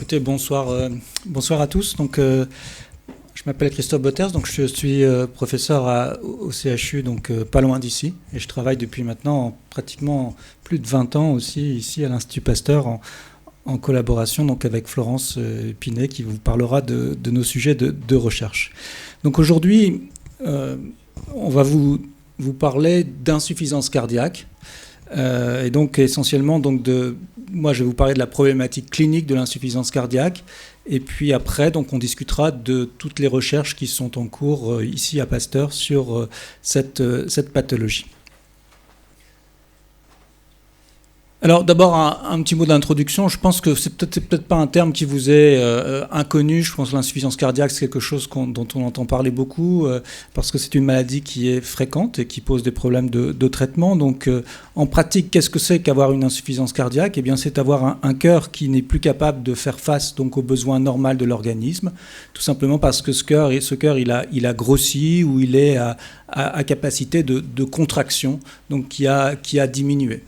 Écoutez, bonsoir à tous. Donc, je m'appelle Christophe Botters, donc je suis professeur au CHU, donc pas loin d'ici, et je travaille depuis maintenant pratiquement plus de 20 ans aussi ici à l'Institut Pasteur en collaboration donc avec Florence Pinet qui vous parlera de nos sujets de recherche. Donc aujourd'hui, on va vous parler d'insuffisance cardiaque. Et donc essentiellement, moi je vais vous parler de la problématique clinique de l'insuffisance cardiaque, et puis après donc on discutera de toutes les recherches qui sont en cours ici à Pasteur sur cette pathologie. Alors d'abord un petit mot d'introduction. Je pense que c'est peut-être pas un terme qui vous est inconnu. Je pense que l'insuffisance cardiaque c'est quelque chose dont on entend parler beaucoup parce que c'est une maladie qui est fréquente et qui pose des problèmes de traitement. Donc en pratique, qu'est-ce que c'est qu'avoir une insuffisance cardiaque ? Eh bien c'est avoir un cœur qui n'est plus capable de faire face donc aux besoins normaux de l'organisme, tout simplement parce que ce cœur il a grossi ou il est à capacité de contraction, donc qui a diminué.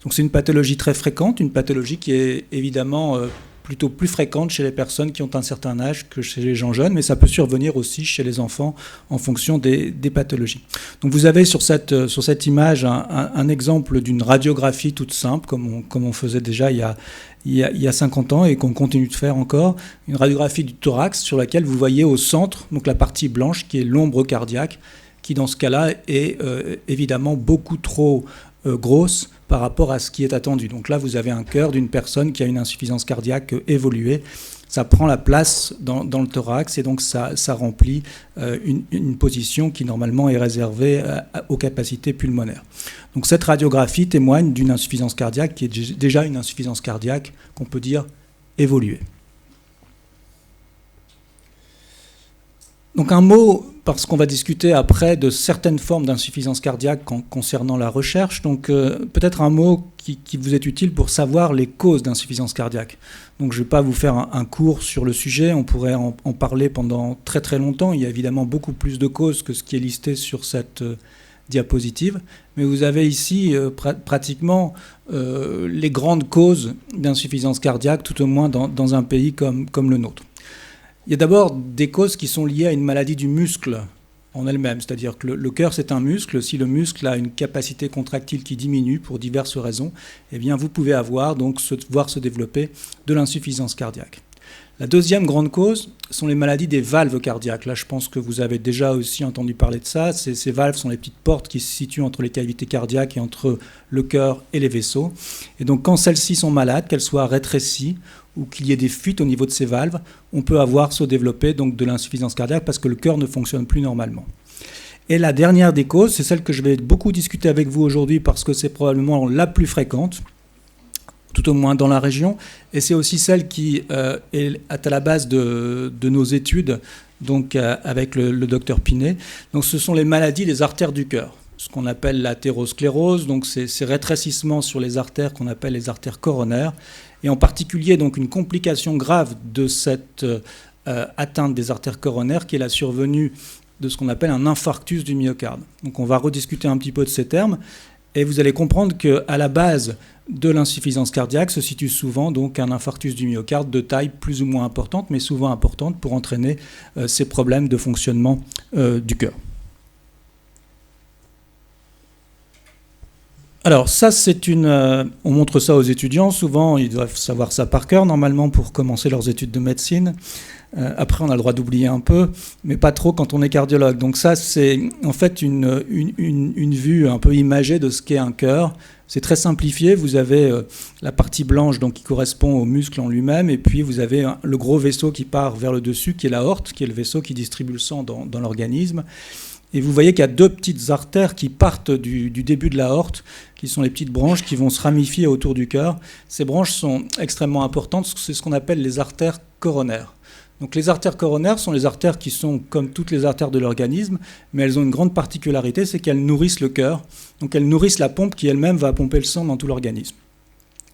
Donc c'est une pathologie très fréquente, une pathologie qui est évidemment plutôt plus fréquente chez les personnes qui ont un certain âge que chez les gens jeunes, mais ça peut survenir aussi chez les enfants en fonction des pathologies. Donc vous avez sur cette image un exemple d'une radiographie toute simple, comme on faisait déjà il y a 50 ans et qu'on continue de faire encore, une radiographie du thorax sur laquelle vous voyez au centre donc la partie blanche qui est l'ombre cardiaque, qui dans ce cas-là est évidemment beaucoup trop grosse par rapport à ce qui est attendu. Donc là, vous avez un cœur d'une personne qui a une insuffisance cardiaque évoluée. Ça prend la place dans le thorax et donc ça remplit une position qui normalement est réservée aux capacités pulmonaires. Donc cette radiographie témoigne d'une insuffisance cardiaque qui est déjà une insuffisance cardiaque qu'on peut dire évoluée. Donc un mot, parce qu'on va discuter après de certaines formes d'insuffisance cardiaque concernant la recherche, donc peut-être un mot qui vous est utile pour savoir les causes d'insuffisance cardiaque. Donc je ne vais pas vous faire un cours sur le sujet, on pourrait en parler pendant très très longtemps. Il y a évidemment beaucoup plus de causes que ce qui est listé sur cette diapositive, mais vous avez ici pratiquement les grandes causes d'insuffisance cardiaque, tout au moins dans un pays comme le nôtre. Il y a d'abord des causes qui sont liées à une maladie du muscle en elle-même, c'est-à-dire que le cœur c'est un muscle. Si le muscle a une capacité contractile qui diminue pour diverses raisons, eh bien vous pouvez voir se développer de l'insuffisance cardiaque. La deuxième grande cause sont les maladies des valves cardiaques. Là, je pense que vous avez déjà aussi entendu parler de ça. Ces valves sont les petites portes qui se situent entre les cavités cardiaques et entre le cœur et les vaisseaux. Et donc, quand celles-ci sont malades, qu'elles soient rétrécies ou qu'il y ait des fuites au niveau de ces valves, on peut avoir se développer donc de l'insuffisance cardiaque parce que le cœur ne fonctionne plus normalement. Et la dernière des causes, c'est celle que je vais beaucoup discuter avec vous aujourd'hui parce que c'est probablement la plus fréquente, tout au moins dans la région, et c'est aussi celle qui est à la base de nos études, donc avec le docteur Pinet. Donc ce sont les maladies des artères du cœur, ce qu'on appelle l'athérosclérose, donc ces rétrécissements sur les artères qu'on appelle les artères coronaires, et en particulier donc une complication grave de cette atteinte des artères coronaires qui est la survenue de ce qu'on appelle un infarctus du myocarde. Donc on va rediscuter un petit peu de ces termes, et vous allez comprendre qu'à la base de l'insuffisance cardiaque se situe souvent donc un infarctus du myocarde de taille plus ou moins importante, mais souvent importante pour entraîner ces problèmes de fonctionnement du cœur. Alors ça, on montre ça aux étudiants. Souvent, ils doivent savoir ça par cœur normalement pour commencer leurs études de médecine. Après, on a le droit d'oublier un peu, mais pas trop quand on est cardiologue. Donc ça, c'est en fait une vue un peu imagée de ce qu'est un cœur. C'est très simplifié. Vous avez la partie blanche donc, qui correspond au muscle en lui-même, et puis vous avez le gros vaisseau qui part vers le dessus, qui est l'aorte, qui est le vaisseau qui distribue le sang dans l'organisme. Et vous voyez qu'il y a deux petites artères qui partent du début de l'aorte, qui sont les petites branches qui vont se ramifier autour du cœur. Ces branches sont extrêmement importantes, c'est ce qu'on appelle les artères coronaires. Donc les artères coronaires sont les artères qui sont comme toutes les artères de l'organisme, mais elles ont une grande particularité, c'est qu'elles nourrissent le cœur. Donc elles nourrissent la pompe qui elle-même va pomper le sang dans tout l'organisme.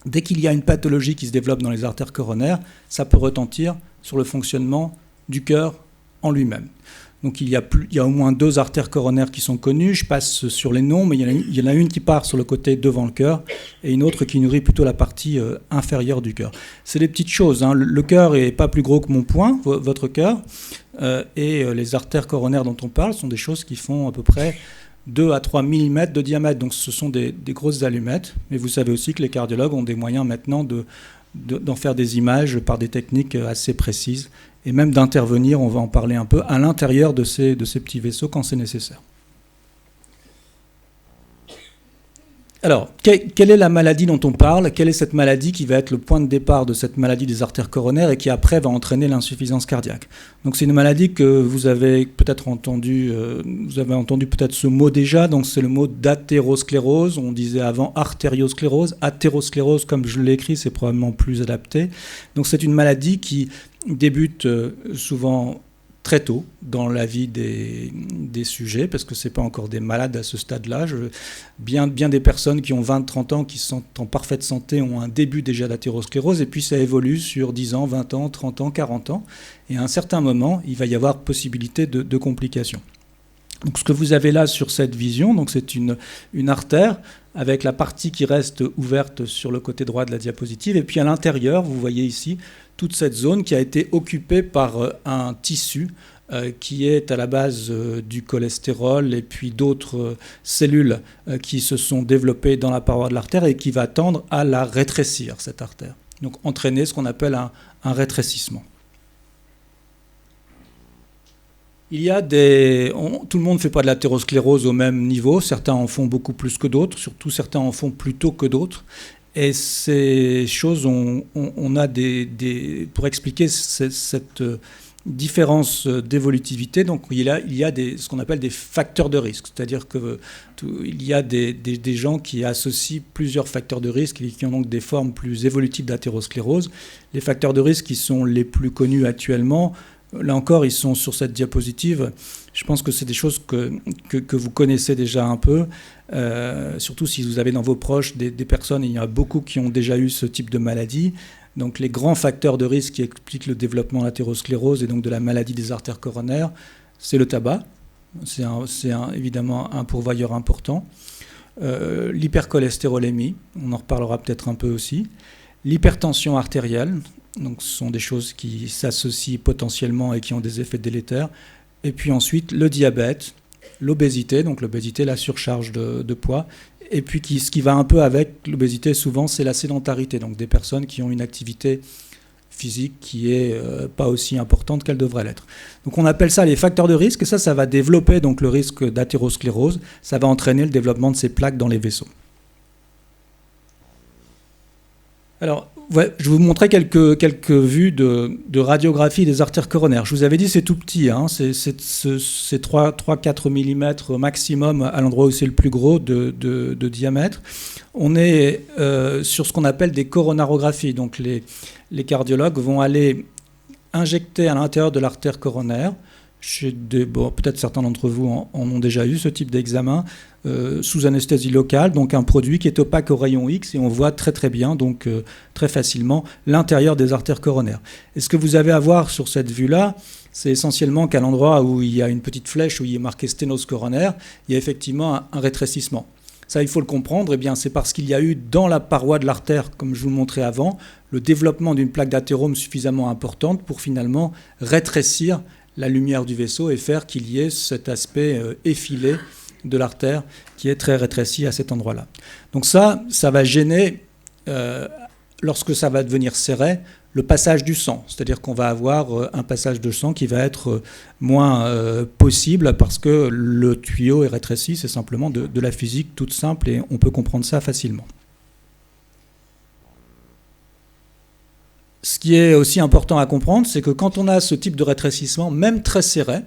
Dès qu'il y a une pathologie qui se développe dans les artères coronaires, ça peut retentir sur le fonctionnement du cœur en lui-même. Donc il y a au moins 2 artères coronaires qui sont connues. Je passe sur les noms, mais il y en a une qui part sur le côté devant le cœur et une autre qui nourrit plutôt la partie inférieure du cœur. C'est des petites choses, hein. Le cœur n'est pas plus gros que mon poing, votre cœur, et les artères coronaires dont on parle sont des choses qui font à peu près 2 à 3 mm de diamètre. Donc ce sont des grosses allumettes. Mais vous savez aussi que les cardiologues ont des moyens maintenant d'en faire des images par des techniques assez précises et même d'intervenir, on va en parler un peu, à l'intérieur de ces petits vaisseaux quand c'est nécessaire. Alors, quelle est la maladie dont on parle? Quelle est cette maladie qui va être le point de départ de cette maladie des artères coronaires et qui après va entraîner l'insuffisance cardiaque? Donc c'est une maladie que vous avez peut-être entendu, peut-être ce mot déjà, donc c'est le mot d'athérosclérose. On disait avant artériosclérose, athérosclérose comme je l'ai écrit, c'est probablement plus adapté. Donc c'est une maladie qui débute souvent très tôt dans la vie des sujets, parce que ce n'est pas encore des malades à ce stade-là. Bien des personnes qui ont 20-30 ans, qui sont en parfaite santé, ont un début déjà d'athérosclérose, et puis ça évolue sur 10 ans, 20 ans, 30 ans, 40 ans. Et à un certain moment, il va y avoir possibilité de complications. Donc ce que vous avez là sur cette vision, donc c'est une artère avec la partie qui reste ouverte sur le côté droit de la diapositive, et puis à l'intérieur, vous voyez ici, toute cette zone qui a été occupée par un tissu qui est à la base du cholestérol et puis d'autres cellules qui se sont développées dans la paroi de l'artère et qui va tendre à la rétrécir, cette artère. Donc entraîner ce qu'on appelle un rétrécissement. Il y a tout le monde ne fait pas de l'athérosclérose au même niveau, certains en font beaucoup plus que d'autres, surtout certains en font plus tôt que d'autres. Et ces choses, on a pour expliquer cette différence d'évolutivité, donc il y a ce qu'on appelle des facteurs de risque, c'est-à-dire qu'il y a des gens qui associent plusieurs facteurs de risque et qui ont donc des formes plus évolutives d'athérosclérose. Les facteurs de risque qui sont les plus connus actuellement, là encore, ils sont sur cette diapositive. Je pense que c'est des choses que vous connaissez déjà un peu, surtout si vous avez dans vos proches des personnes, il y en a beaucoup qui ont déjà eu ce type de maladie. Donc les grands facteurs de risque qui expliquent le développement de l'athérosclérose et donc de la maladie des artères coronaires, c'est le tabac, c'est évidemment un pourvoyeur important, l'hypercholestérolémie, on en reparlera peut-être un peu aussi, l'hypertension artérielle, donc ce sont des choses qui s'associent potentiellement et qui ont des effets délétères. Et puis ensuite, le diabète, l'obésité, donc l'obésité, la surcharge de poids. Et puis ce qui va un peu avec l'obésité, souvent, c'est la sédentarité, donc des personnes qui ont une activité physique qui n'est pas aussi importante qu'elle devrait l'être. Donc on appelle ça les facteurs de risque, et ça va développer donc le risque d'athérosclérose, ça va entraîner le développement de ces plaques dans les vaisseaux. Alors, ouais, je vais vous montrer quelques vues de radiographie des artères coronaires. Je vous avais dit c'est tout petit, hein, c'est 3-4 mm maximum à l'endroit où c'est le plus gros de diamètre. On est sur ce qu'on appelle des coronarographies. Donc les cardiologues vont aller injecter à l'intérieur de l'artère coronaire, peut-être certains d'entre vous en ont déjà eu ce type d'examen, sous anesthésie locale, donc un produit qui est opaque au rayon X et on voit très très bien, donc très facilement, l'intérieur des artères coronaires. Et ce que vous avez à voir sur cette vue-là, c'est essentiellement qu'à l'endroit où il y a une petite flèche où il est marqué sténose coronaire, il y a effectivement un rétrécissement. Ça, il faut le comprendre, eh bien, c'est parce qu'il y a eu dans la paroi de l'artère, comme je vous le montrais avant, le développement d'une plaque d'athérome suffisamment importante pour finalement rétrécir la lumière du vaisseau et faire qu'il y ait cet aspect effilé de l'artère qui est très rétréci à cet endroit-là. Donc ça va gêner, lorsque ça va devenir serré, le passage du sang. C'est-à-dire qu'on va avoir un passage de sang qui va être moins possible parce que le tuyau est rétréci. C'est simplement de la physique toute simple et on peut comprendre ça facilement. Ce qui est aussi important à comprendre, c'est que quand on a ce type de rétrécissement, même très serré,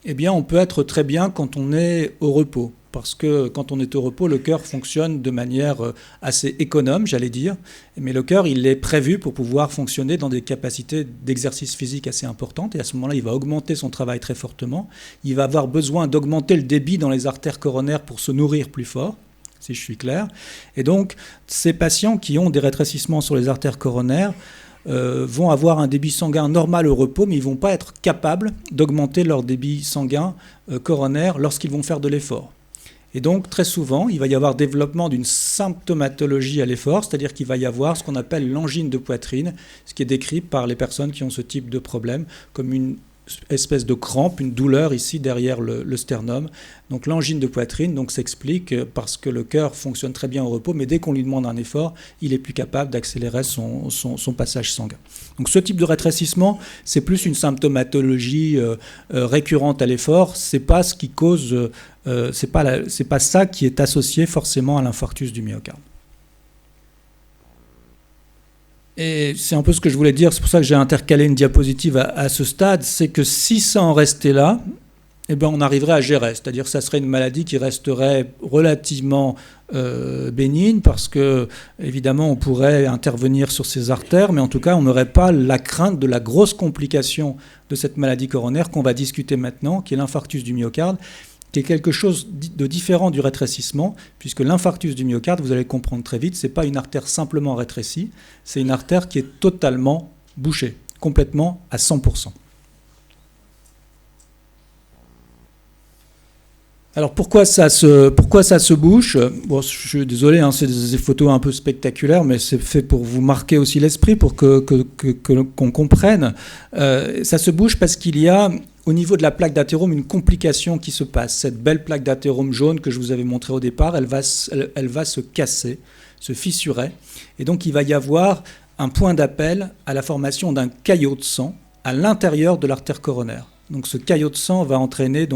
eh bien, on peut être très bien quand on est au repos. Parce que quand on est au repos, le cœur fonctionne de manière assez économe, j'allais dire. Mais le cœur, il est prévu pour pouvoir fonctionner dans des capacités d'exercice physique assez importantes. Et à ce moment-là, il va augmenter son travail très fortement. Il va avoir besoin d'augmenter le débit dans les artères coronaires pour se nourrir plus fort, si je suis clair. Et donc, ces patients qui ont des rétrécissements sur les artères coronaires vont avoir un débit sanguin normal au repos, mais ils ne vont pas être capables d'augmenter leur débit sanguin coronaire lorsqu'ils vont faire de l'effort. Et donc, très souvent, il va y avoir développement d'une symptomatologie à l'effort, c'est-à-dire qu'il va y avoir ce qu'on appelle l'angine de poitrine, ce qui est décrit par les personnes qui ont ce type de problème, comme une espèce de crampe, une douleur ici derrière le sternum. Donc l'angine de poitrine s'explique parce que le cœur fonctionne très bien au repos, mais dès qu'on lui demande un effort, il est plus capable d'accélérer son passage sanguin. Donc ce type de rétrécissement, c'est plus une symptomatologie récurrente à l'effort, c'est pas ce qui cause, c'est pas ça qui est associé forcément à l'infarctus du myocarde. Et c'est un peu ce que je voulais dire, c'est pour ça que j'ai intercalé une diapositive à ce stade, c'est que si ça en restait là, eh bien on arriverait à gérer, c'est-à-dire que ça serait une maladie qui resterait relativement bénigne, parce que évidemment on pourrait intervenir sur ces artères, mais en tout cas on n'aurait pas la crainte de la grosse complication de cette maladie coronaire qu'on va discuter maintenant, qui est l'infarctus du myocarde, qui est quelque chose de différent du rétrécissement, puisque l'infarctus du myocarde, vous allez le comprendre très vite, ce n'est pas une artère simplement rétrécie, c'est une artère qui est totalement bouchée, complètement à 100%. Alors pourquoi ça se bouche? Bon, je suis désolé, c'est des photos un peu spectaculaires, mais c'est fait pour vous marquer aussi l'esprit, pour qu'on comprenne. Ça se bouche parce qu'il y a au niveau de la plaque d'athérome une complication qui se passe. Cette belle plaque d'athérome jaune que je vous avais montrée au départ, elle va se casser, se fissurer, et donc il va y avoir un point d'appel à la formation d'un caillot de sang à l'intérieur de l'artère coronaire. Donc ce caillot de sang va entraîner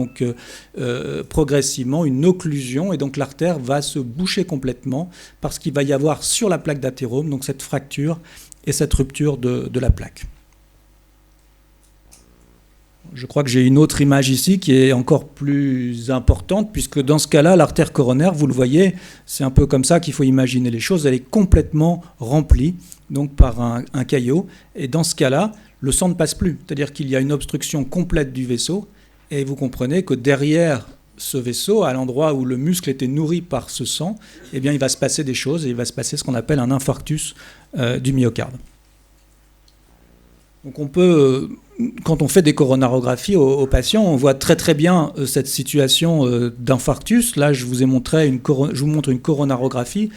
progressivement une occlusion, et donc l'artère va se boucher complètement parce qu'il va y avoir sur la plaque d'athérome donc cette fracture et cette rupture de la plaque. Je crois que j'ai une autre image ici qui est encore plus importante, puisque dans ce cas-là, l'artère coronaire, vous le voyez, c'est un peu comme ça qu'il faut imaginer les choses, elle est complètement remplie donc par un caillot, et dans ce cas-là, le sang ne passe plus, c'est-à-dire qu'il y a une obstruction complète du vaisseau, et vous comprenez que derrière ce vaisseau, à l'endroit où le muscle était nourri par ce sang, eh bien, il va se passer des choses, et il va se passer ce qu'on appelle un infarctus du myocarde. Donc on peut, quand on fait des coronarographies aux patients, on voit très très bien cette situation d'infarctus. Là, je vous montre une coronarographie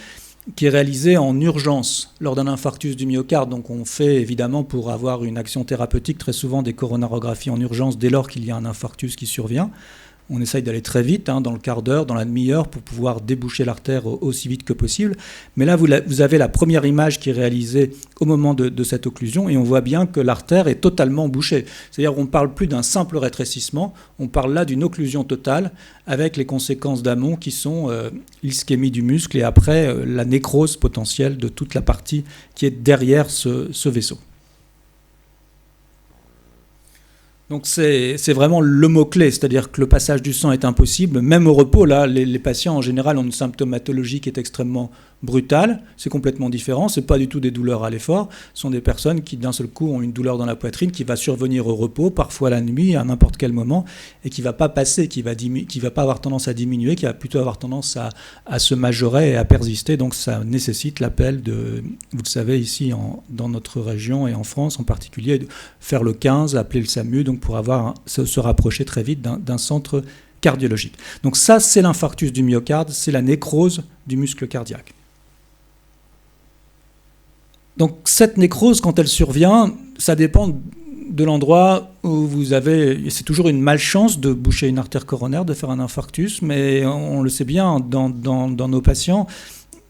qui est réalisée en urgence lors d'un infarctus du myocarde. Donc on fait évidemment, pour avoir une action thérapeutique, très souvent des coronarographies en urgence dès lors qu'il y a un infarctus qui survient. On essaye d'aller très vite, dans le quart d'heure, dans la demi-heure, pour pouvoir déboucher l'artère aussi vite que possible. Mais là, vous avez la première image qui est réalisée au moment de cette occlusion, et on voit bien que l'artère est totalement bouchée. C'est-à-dire qu'on ne parle plus d'un simple rétrécissement, on parle là d'une occlusion totale, avec les conséquences d'amont qui sont l'ischémie du muscle, et après la nécrose potentielle de toute la partie qui est derrière ce vaisseau. Donc c'est vraiment le mot-clé, c'est-à-dire que le passage du sang est impossible. Même au repos, là, les patients en général ont une symptomatologie qui est extrêmement brutale. C'est complètement différent, ce n'est pas du tout des douleurs à l'effort. Ce sont des personnes qui d'un seul coup ont une douleur dans la poitrine qui va survenir au repos, parfois la nuit, à n'importe quel moment, et qui ne va pas passer, qui va pas avoir tendance à diminuer, qui va plutôt avoir tendance à se majorer et à persister. Donc ça nécessite l'appel de, vous le savez ici dans notre région et en France en particulier, de faire le 15, appeler le SAMU, donc pour se rapprocher très vite d'un centre cardiologique. Donc ça, c'est l'infarctus du myocarde, c'est la nécrose du muscle cardiaque. Donc cette nécrose, quand elle survient, ça dépend de l'endroit où vous avez... C'est toujours une malchance de boucher une artère coronaire, de faire un infarctus, mais on le sait bien, dans nos patients,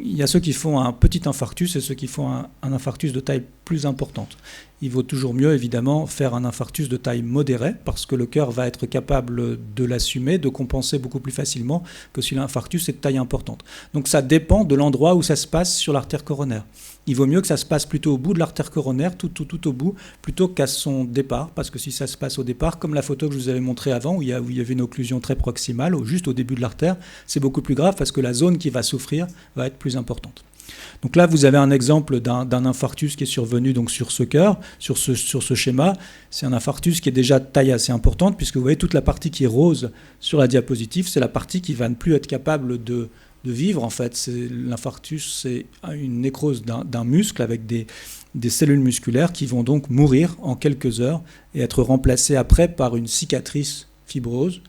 il y a ceux qui font un petit infarctus et ceux qui font un infarctus de taille plus importante. Il vaut toujours mieux, évidemment, faire un infarctus de taille modérée, parce que le cœur va être capable de l'assumer, de compenser beaucoup plus facilement que si l'infarctus est de taille importante. Donc ça dépend de l'endroit où ça se passe sur l'artère coronaire. Il vaut mieux que ça se passe plutôt au bout de l'artère coronaire, tout au bout, plutôt qu'à son départ, parce que si ça se passe au départ, comme la photo que je vous avais montrée avant, où il y avait une occlusion très proximale, juste au début de l'artère, c'est beaucoup plus grave, parce que la zone qui va souffrir va être plus importante. Donc là, vous avez un exemple d'un infarctus qui est survenu donc sur ce cœur, sur ce schéma. C'est un infarctus qui est déjà de taille assez importante, puisque vous voyez toute la partie qui est rose sur la diapositive, c'est la partie qui va ne plus être capable de vivre, en fait. L'infarctus, c'est une nécrose d'un muscle avec des cellules musculaires qui vont donc mourir en quelques heures et être remplacées après par une cicatrice fibreuse.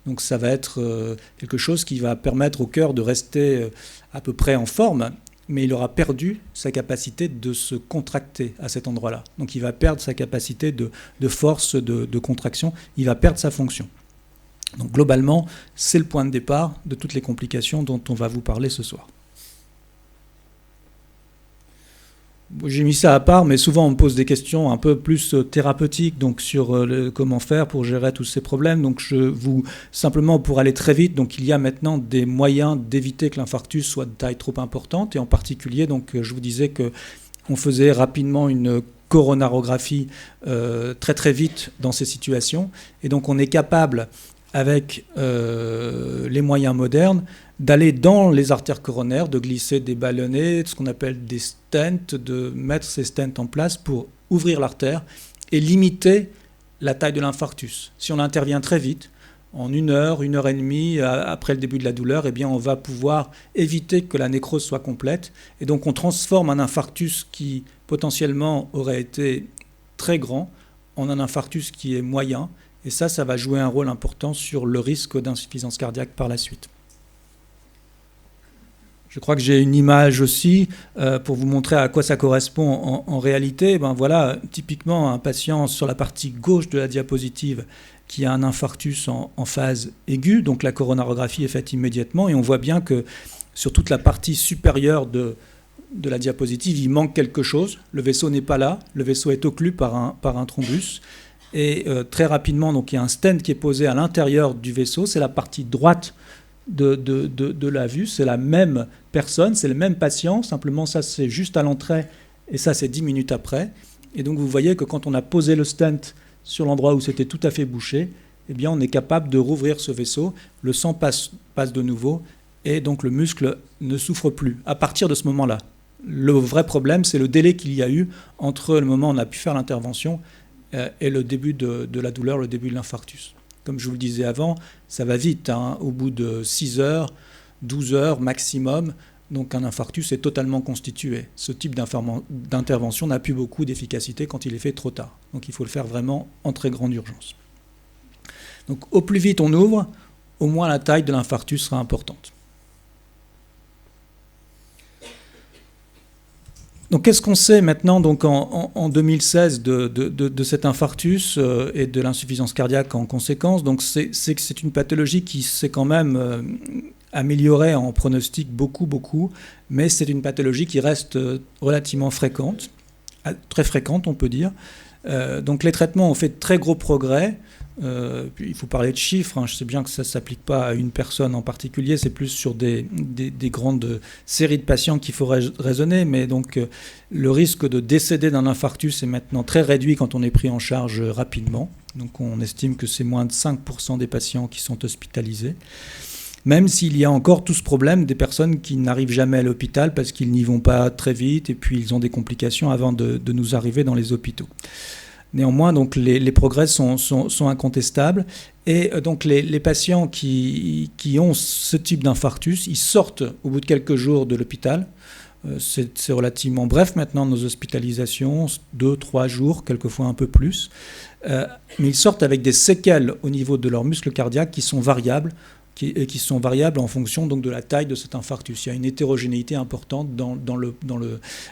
Donc ça va être quelque chose qui va permettre au cœur de rester à peu près en forme, mais il aura perdu sa capacité de se contracter à cet endroit-là. Donc il va perdre sa capacité de force, de contraction, il va perdre sa fonction. Donc globalement, c'est le point de départ de toutes les complications dont on va vous parler ce soir. J'ai mis ça à part, mais souvent on me pose des questions un peu plus thérapeutiques, donc sur comment faire pour gérer tous ces problèmes. Donc simplement pour aller très vite, donc il y a maintenant des moyens d'éviter que l'infarctus soit de taille trop importante, et en particulier, donc je vous disais qu'on faisait rapidement une coronarographie très très vite dans ces situations, et donc on est capable, avec les moyens modernes, d'aller dans les artères coronaires, de glisser des ballonnets, ce qu'on appelle des stents, de mettre ces stents en place pour ouvrir l'artère et limiter la taille de l'infarctus. Si on intervient très vite, en 1 heure, 1 heure et demie, après le début de la douleur, eh bien on va pouvoir éviter que la nécrose soit complète. Et donc on transforme un infarctus qui potentiellement aurait été très grand en un infarctus qui est moyen. Et ça va jouer un rôle important sur le risque d'insuffisance cardiaque par la suite. Je crois que j'ai une image aussi pour vous montrer à quoi ça correspond en réalité. Ben voilà, typiquement un patient sur la partie gauche de la diapositive qui a un infarctus en phase aiguë. Donc la coronarographie est faite immédiatement et on voit bien que sur toute la partie supérieure de la diapositive, il manque quelque chose. Le vaisseau n'est pas là, le vaisseau est occlu par un thrombus. Et très rapidement, donc, il y a un stent qui est posé à l'intérieur du vaisseau. C'est la partie droite de la vue. C'est la même personne, c'est le même patient. Simplement, ça, c'est juste à l'entrée et ça, c'est 10 minutes après. Et donc, vous voyez que quand on a posé le stent sur l'endroit où c'était tout à fait bouché, eh bien, on est capable de rouvrir ce vaisseau. Le sang passe de nouveau et donc le muscle ne souffre plus à partir de ce moment-là. Le vrai problème, c'est le délai qu'il y a eu entre le moment où on a pu faire l'intervention et le début de la douleur, le début de l'infarctus. Comme je vous le disais avant, ça va vite, hein, au bout de 6 heures, 12 heures maximum, donc un infarctus est totalement constitué. Ce type d'intervention n'a plus beaucoup d'efficacité quand il est fait trop tard. Donc il faut le faire vraiment en très grande urgence. Donc au plus vite on ouvre, au moins la taille de l'infarctus sera importante. Donc, qu'est-ce qu'on sait maintenant donc, en 2016 de cet infarctus et de l'insuffisance cardiaque en conséquence? Donc, c'est que c'est une pathologie qui s'est quand même améliorée en pronostic beaucoup, mais c'est une pathologie qui reste relativement fréquente, très fréquente on peut dire. Donc, les traitements ont fait de très gros progrès. Il faut parler de chiffres, hein. Je sais bien que ça ne s'applique pas à une personne en particulier, c'est plus sur des grandes séries de patients qu'il faut raisonner, mais donc le risque de décéder d'un infarctus est maintenant très réduit quand on est pris en charge rapidement. Donc on estime que c'est moins de 5% des patients qui sont hospitalisés, même s'il y a encore tout ce problème des personnes qui n'arrivent jamais à l'hôpital parce qu'ils n'y vont pas très vite et puis ils ont des complications avant de nous arriver dans les hôpitaux. Néanmoins, donc, les progrès sont incontestables. Et donc, les patients qui ont ce type d'infarctus, ils sortent au bout de quelques jours de l'hôpital. C'est relativement bref maintenant, nos hospitalisations, 2-3 jours, quelquefois un peu plus. Mais ils sortent avec des séquelles au niveau de leurs muscles cardiaques qui sont variables, qui sont variables en fonction donc, de la taille de cet infarctus. Il y a une hétérogénéité importante dans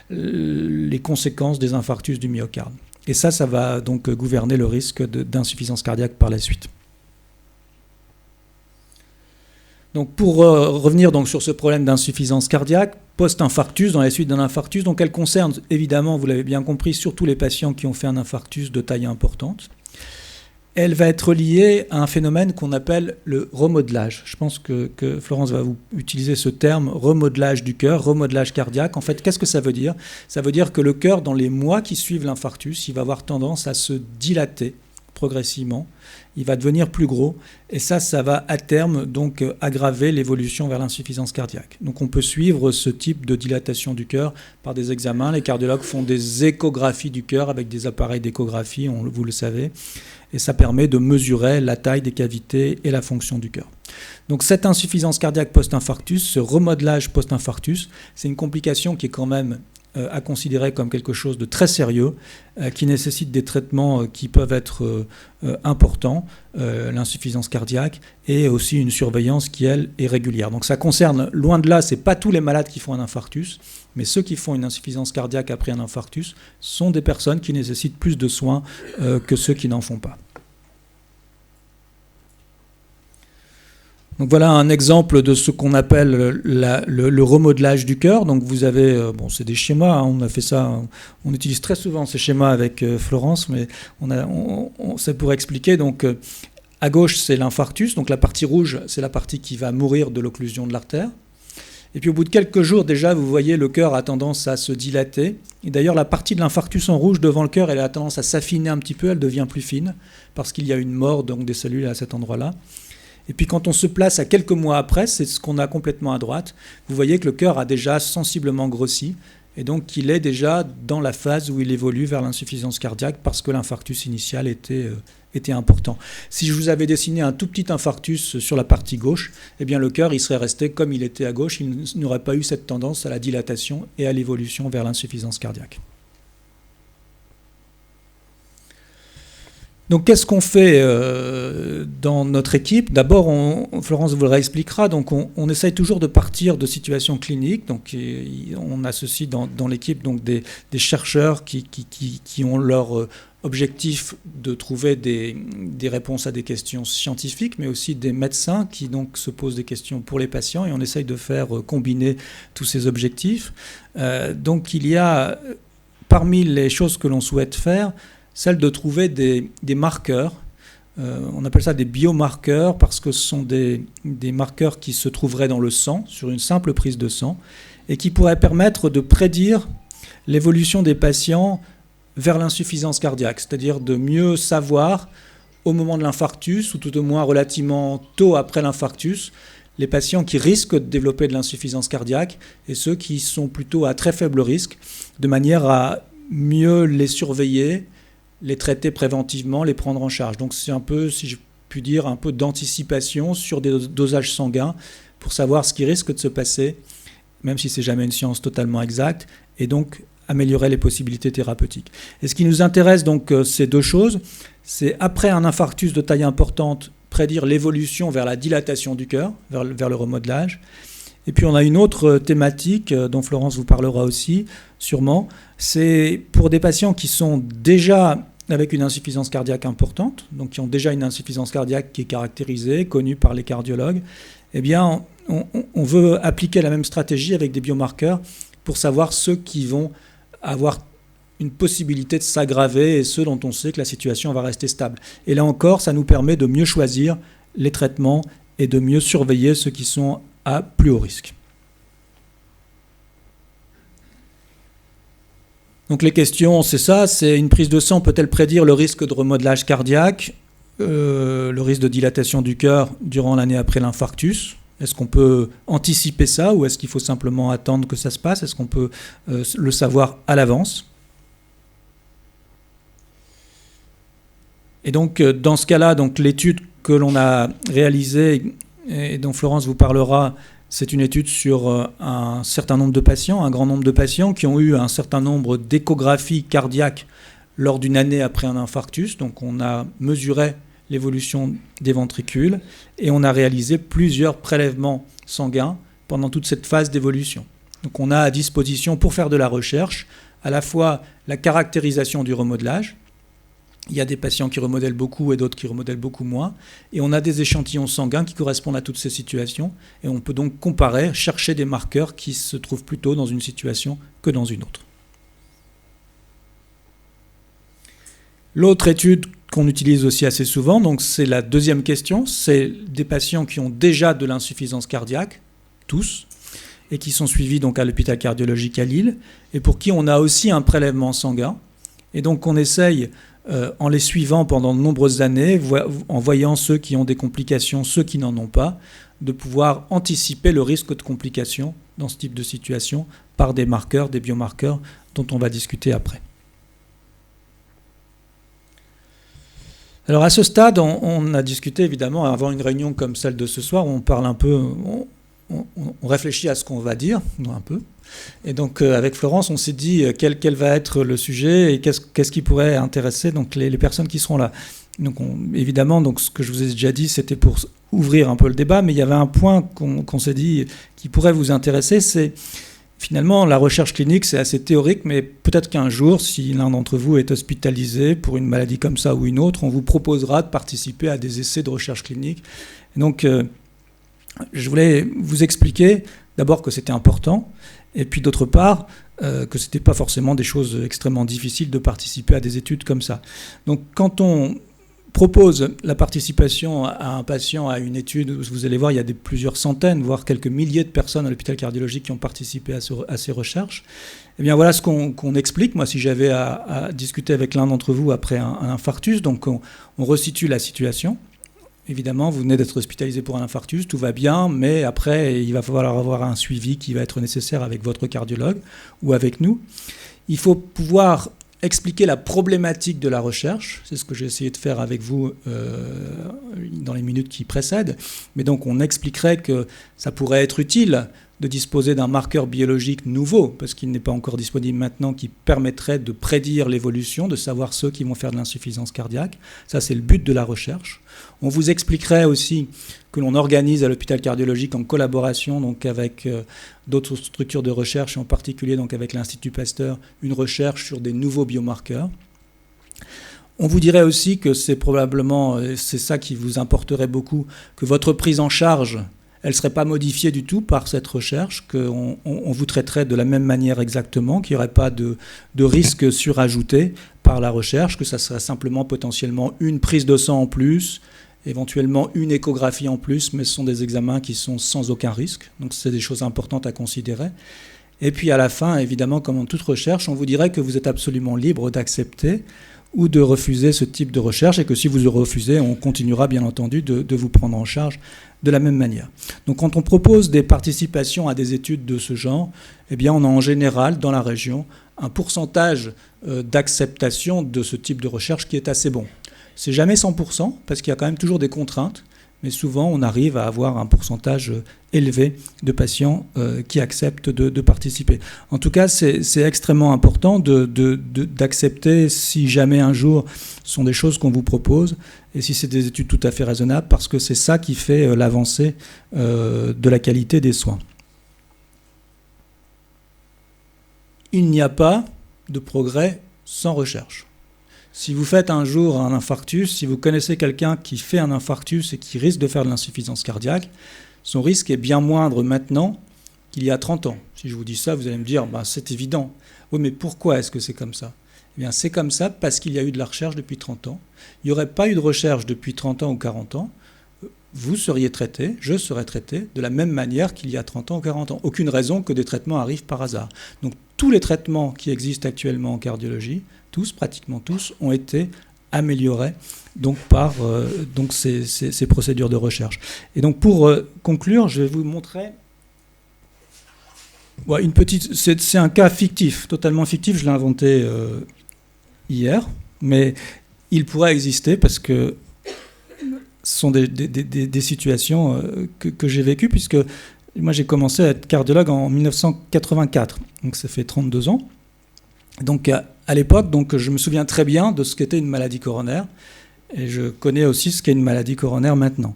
les conséquences des infarctus du myocarde. Et ça va donc gouverner le risque d'insuffisance cardiaque par la suite. Donc pour revenir donc sur ce problème d'insuffisance cardiaque, post-infarctus, dans la suite d'un infarctus, donc elle concerne évidemment, vous l'avez bien compris, surtout les patients qui ont fait un infarctus de taille importante. Elle va être liée à un phénomène qu'on appelle le remodelage. Je pense que Florence va vous utiliser ce terme, remodelage du cœur, remodelage cardiaque. En fait, qu'est-ce que ça veut dire? Ça veut dire que le cœur, dans les mois qui suivent l'infarctus, il va avoir tendance à se dilater progressivement. Il va devenir plus gros. Et ça va à terme donc aggraver l'évolution vers l'insuffisance cardiaque. Donc on peut suivre ce type de dilatation du cœur par des examens. Les cardiologues font des échographies du cœur avec des appareils d'échographie, vous le savez. Et ça permet de mesurer la taille des cavités et la fonction du cœur. Donc cette insuffisance cardiaque post-infarctus, ce remodelage post-infarctus, c'est une complication qui est quand même à considérer comme quelque chose de très sérieux, qui nécessite des traitements qui peuvent être importants, l'insuffisance cardiaque, et aussi une surveillance qui, elle, est régulière. Donc ça concerne, loin de là, ce n'est pas tous les malades qui font un infarctus, mais ceux qui font une insuffisance cardiaque après un infarctus sont des personnes qui nécessitent plus de soins que ceux qui n'en font pas. Donc voilà un exemple de ce qu'on appelle le remodelage du cœur. Donc vous avez, bon, c'est des schémas, hein, on a fait ça, on utilise très souvent ces schémas avec Florence, mais ça pourrait expliquer. Donc à gauche c'est l'infarctus, donc la partie rouge c'est la partie qui va mourir de l'occlusion de l'artère. Et puis au bout de quelques jours déjà, vous voyez, le cœur a tendance à se dilater. Et d'ailleurs la partie de l'infarctus en rouge devant le cœur, elle a tendance à s'affiner un petit peu, elle devient plus fine, parce qu'il y a une mort donc, des cellules à cet endroit-là. Et puis quand on se place à quelques mois après, c'est ce qu'on a complètement à droite, vous voyez que le cœur a déjà sensiblement grossi, et donc qu'il est déjà dans la phase où il évolue vers l'insuffisance cardiaque parce que l'infarctus initial était important. Si je vous avais dessiné un tout petit infarctus sur la partie gauche, eh bien le cœur il serait resté comme il était à gauche, il n'aurait pas eu cette tendance à la dilatation et à l'évolution vers l'insuffisance cardiaque. Donc, qu'est-ce qu'on fait dans notre équipe? D'abord, Florence vous le réexpliquera, donc on essaye toujours de partir de situations cliniques. Donc, on associe dans l'équipe donc des chercheurs qui ont leur objectif de trouver des réponses à des questions scientifiques, mais aussi des médecins qui donc se posent des questions pour les patients, et on essaye de faire combiner tous ces objectifs. Donc, il y a, parmi les choses que l'on souhaite faire, celle de trouver des marqueurs, on appelle ça des biomarqueurs parce que ce sont des marqueurs qui se trouveraient dans le sang, sur une simple prise de sang, et qui pourraient permettre de prédire l'évolution des patients vers l'insuffisance cardiaque, c'est-à-dire de mieux savoir au moment de l'infarctus, ou tout au moins relativement tôt après l'infarctus, les patients qui risquent de développer de l'insuffisance cardiaque et ceux qui sont plutôt à très faible risque, de manière à mieux les surveiller, les traiter préventivement, les prendre en charge. Donc c'est un peu, si je puis dire, un peu d'anticipation sur des dosages sanguins pour savoir ce qui risque de se passer, même si c'est jamais une science totalement exacte, et donc améliorer les possibilités thérapeutiques. Et ce qui nous intéresse donc, c'est deux choses. C'est après un infarctus de taille importante, prédire l'évolution vers la dilatation du cœur, vers le remodelage. Et puis on a une autre thématique dont Florence vous parlera aussi, sûrement, c'est pour des patients qui sont déjà avec une insuffisance cardiaque importante, donc qui ont déjà une insuffisance cardiaque qui est caractérisée, connue par les cardiologues, eh bien on veut appliquer la même stratégie avec des biomarqueurs pour savoir ceux qui vont avoir une possibilité de s'aggraver et ceux dont on sait que la situation va rester stable. Et là encore, ça nous permet de mieux choisir les traitements et de mieux surveiller ceux qui sont à plus haut risque. Donc les questions, c'est ça, c'est une prise de sang peut-elle prédire le risque de remodelage cardiaque, le risque de dilatation du cœur durant l'année après l'infarctus? Est-ce qu'on peut anticiper ça ou est-ce qu'il faut simplement attendre que ça se passe? Est-ce qu'on peut le savoir à l'avance? Et donc dans ce cas-là, donc, l'étude que l'on a réalisée et dont Florence vous parlera, c'est une étude sur un certain nombre de patients, un grand nombre de patients qui ont eu un certain nombre d'échographies cardiaques lors d'une année après un infarctus. Donc on a mesuré l'évolution des ventricules et on a réalisé plusieurs prélèvements sanguins pendant toute cette phase d'évolution. Donc on a à disposition pour faire de la recherche à la fois la caractérisation du remodelage. Il y a des patients qui remodèlent beaucoup et d'autres qui remodèlent beaucoup moins. Et on a des échantillons sanguins qui correspondent à toutes ces situations. Et on peut donc comparer, chercher des marqueurs qui se trouvent plutôt dans une situation que dans une autre. L'autre étude qu'on utilise aussi assez souvent, donc c'est la deuxième question, c'est des patients qui ont déjà de l'insuffisance cardiaque, tous, et qui sont suivis donc à l'hôpital cardiologique à Lille, et pour qui on a aussi un prélèvement sanguin. Et donc on essaye, en les suivant pendant de nombreuses années, en voyant ceux qui ont des complications, ceux qui n'en ont pas, de pouvoir anticiper le risque de complications dans ce type de situation par des marqueurs, des biomarqueurs dont on va discuter après. Alors à ce stade, on a discuté évidemment avant une réunion comme celle de ce soir, où on parle un peu, on réfléchit à ce qu'on va dire, un peu. Et donc avec Florence, on s'est dit quel va être le sujet et qu'est-ce qui pourrait intéresser donc les personnes qui seront là. Donc évidemment, donc ce que je vous ai déjà dit, c'était pour ouvrir un peu le débat, mais il y avait un point qu'on s'est dit qui pourrait vous intéresser, c'est finalement la recherche clinique, c'est assez théorique, mais peut-être qu'un jour, si l'un d'entre vous est hospitalisé pour une maladie comme ça ou une autre, on vous proposera de participer à des essais de recherche clinique. Et donc je voulais vous expliquer d'abord que c'était important, et puis d'autre part que ce n'était pas forcément des choses extrêmement difficiles de participer à des études comme ça. Donc quand on propose la participation à un patient à une étude, vous allez voir, il y a plusieurs centaines, voire quelques milliers de personnes à l'hôpital cardiologique qui ont participé à ces recherches. Eh bien voilà ce qu'on explique. Moi, si j'avais à discuter avec l'un d'entre vous après un infarctus, donc on resitue la situation. Évidemment, vous venez d'être hospitalisé pour un infarctus, tout va bien, mais après, il va falloir avoir un suivi qui va être nécessaire avec votre cardiologue ou avec nous. Il faut pouvoir expliquer la problématique de la recherche, c'est ce que j'ai essayé de faire avec vous dans les minutes qui précèdent, mais donc on expliquerait que ça pourrait être utile de disposer d'un marqueur biologique nouveau, parce qu'il n'est pas encore disponible maintenant, qui permettrait de prédire l'évolution, de savoir ceux qui vont faire de l'insuffisance cardiaque. Ça, c'est le but de la recherche. On vous expliquerait aussi que l'on organise à l'hôpital cardiologique en collaboration donc avec d'autres structures de recherche, et en particulier donc avec l'Institut Pasteur, une recherche sur des nouveaux biomarqueurs. On vous dirait aussi que c'est probablement, c'est ça qui vous importerait beaucoup, que votre prise en charge, elle ne serait pas modifiée du tout par cette recherche, qu'on vous traiterait de la même manière exactement, qu'il n'y aurait pas de risque surajouté par la recherche, que ça serait simplement potentiellement une prise de sang en plus, éventuellement une échographie en plus, mais ce sont des examens qui sont sans aucun risque. Donc c'est des choses importantes à considérer. Et puis à la fin, évidemment, comme en toute recherche, on vous dirait que vous êtes absolument libre d'accepter ou de refuser ce type de recherche, et que si vous refusez, on continuera bien entendu de vous prendre en charge de la même manière. Donc quand on propose des participations à des études de ce genre, eh bien on a en général dans la région un pourcentage d'acceptation de ce type de recherche qui est assez bon. C'est jamais 100%, parce qu'il y a quand même toujours des contraintes, mais souvent on arrive à avoir un pourcentage élevé de patients qui acceptent de participer. En tout cas, c'est extrêmement important d'accepter si jamais un jour ce sont des choses qu'on vous propose, et si c'est des études tout à fait raisonnables, parce que c'est ça qui fait l'avancée de la qualité des soins. Il n'y a pas de progrès sans recherche. Si vous faites un jour un infarctus, si vous connaissez quelqu'un qui fait un infarctus et qui risque de faire de l'insuffisance cardiaque, son risque est bien moindre maintenant qu'il y a 30 ans. Si je vous dis ça, vous allez me dire, c'est évident. Oui, mais pourquoi est-ce que c'est comme ça ? Eh bien, c'est comme ça parce qu'il y a eu de la recherche depuis 30 ans. Il n'y aurait pas eu de recherche depuis 30 ans ou 40 ans. Vous seriez traité, je serais traité de la même manière qu'il y a 30 ans ou 40 ans. Aucune raison que des traitements arrivent par hasard. Donc, tous les traitements qui existent actuellement en cardiologie, pratiquement tous, ont été améliorés donc, par ces procédures de recherche. Et donc pour conclure, je vais vous montrer une petite... C'est un cas fictif, totalement fictif, je l'ai inventé hier, mais il pourrait exister parce que ce sont des situations que j'ai vécues, puisque moi j'ai commencé à être cardiologue en 1984, donc ça fait 32 ans. Donc à l'époque, je me souviens très bien de ce qu'était une maladie coronaire, et je connais aussi ce qu'est une maladie coronaire maintenant.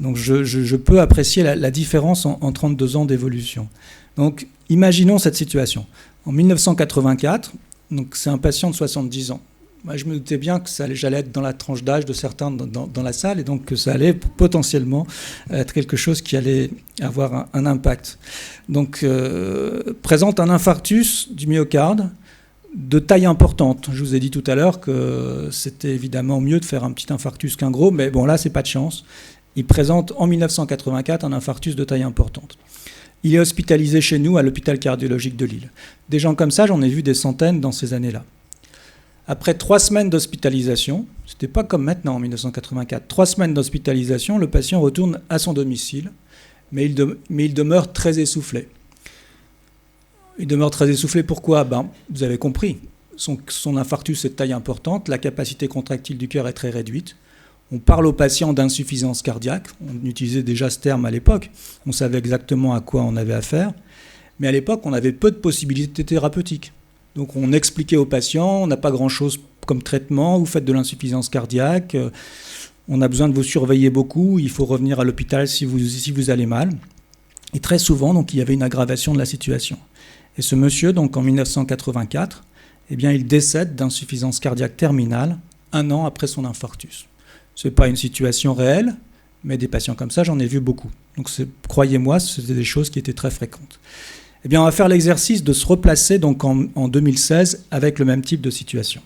Donc je peux apprécier la différence en 32 ans d'évolution. Donc imaginons cette situation. En 1984, donc c'est un patient de 70 ans. Moi, je me doutais bien que j'allais être dans la tranche d'âge de certains dans la salle, et donc que ça allait potentiellement être quelque chose qui allait avoir un impact. Donc présente un infarctus du myocarde, de taille importante. Je vous ai dit tout à l'heure que c'était évidemment mieux de faire un petit infarctus qu'un gros, mais bon, là, c'est pas de chance. Il présente en 1984 un infarctus de taille importante. Il est hospitalisé chez nous à l'hôpital cardiologique de Lille. Des gens comme ça, j'en ai vu des centaines dans ces années-là. Après 3 semaines d'hospitalisation, c'était pas comme maintenant en 1984, 3 semaines d'hospitalisation, le patient retourne à son domicile, mais il demeure très essoufflé. Il demeure très essoufflé, pourquoi ? Vous avez compris, son infarctus est de taille importante, la capacité contractile du cœur est très réduite, On parle aux patients d'insuffisance cardiaque. On utilisait déjà ce terme à l'époque. On savait exactement à quoi on avait affaire. Mais à l'époque, on avait peu de possibilités thérapeutiques. Donc on expliquait aux patients, on n'a pas grand-chose comme traitement, vous faites de l'insuffisance cardiaque, on a besoin de vous surveiller beaucoup, il faut revenir à l'hôpital si vous allez mal. Et très souvent, donc, il y avait une aggravation de la situation. Et ce monsieur, donc en 1984, eh bien, il décède d'insuffisance cardiaque terminale 1 an après son infarctus. Ce n'est pas une situation réelle, mais des patients comme ça, j'en ai vu beaucoup. Donc croyez-moi, c'était des choses qui étaient très fréquentes. Eh bien, on va faire l'exercice de se replacer donc en 2016 avec le même type de situation.